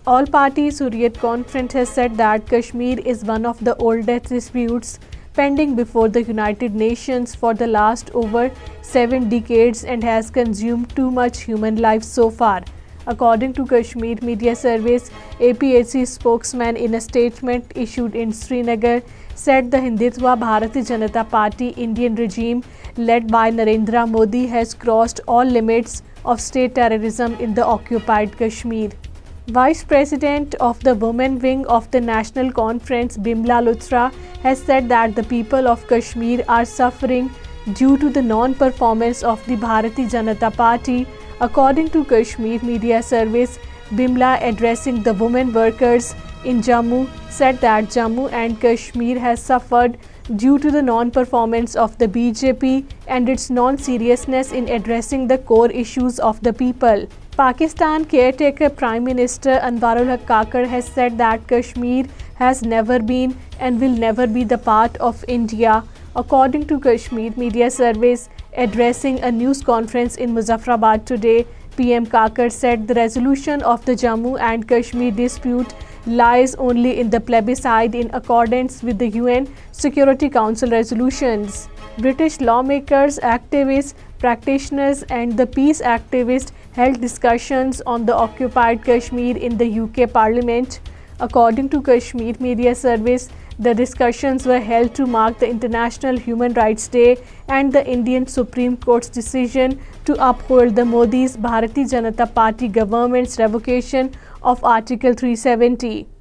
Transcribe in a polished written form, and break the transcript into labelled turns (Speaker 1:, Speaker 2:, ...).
Speaker 1: All parties Hurriyat Conference has said that Kashmir is one of the oldest disputes pending before the United Nations for the last over 7 decades and has consumed too much human life so far. According to Kashmir Media Service, APHC spokesman in a statement issued in Srinagar said the Hindutva Bharatiya Janata Party Indian regime led by Narendra Modi has crossed all limits of state terrorism in the occupied Kashmir. Vice President of the Women Wing of the National Conference, Bimla Luthra, has said that the people of Kashmir are suffering due to the non-performance of the Bharatiya Janata Party. According to Kashmir Media Service, Bimla, addressing the women workers in Jammu, said that Jammu and Kashmir has suffered due to the non-performance of the BJP and its non-seriousness in addressing the core issues of the people. Pakistan caretaker Prime Minister Anwarul Haq Kakar has said that Kashmir has never been and will never be the part of India. According to Kashmir Media Service, addressing a news conference in Muzaffarabad today, PM Kakar said the resolution of the Jammu and Kashmir dispute lies only in the plebiscite in accordance with the UN Security Council resolutions. British lawmakers, activists, practitioners and the peace activists held discussions on the occupied Kashmir in the UK Parliament. According to Kashmir Media Service, the discussions were held to mark the International Human Rights Day and the Indian Supreme Court's decision to uphold the Modi's Bharatiya Janata Party government's revocation of Article 370.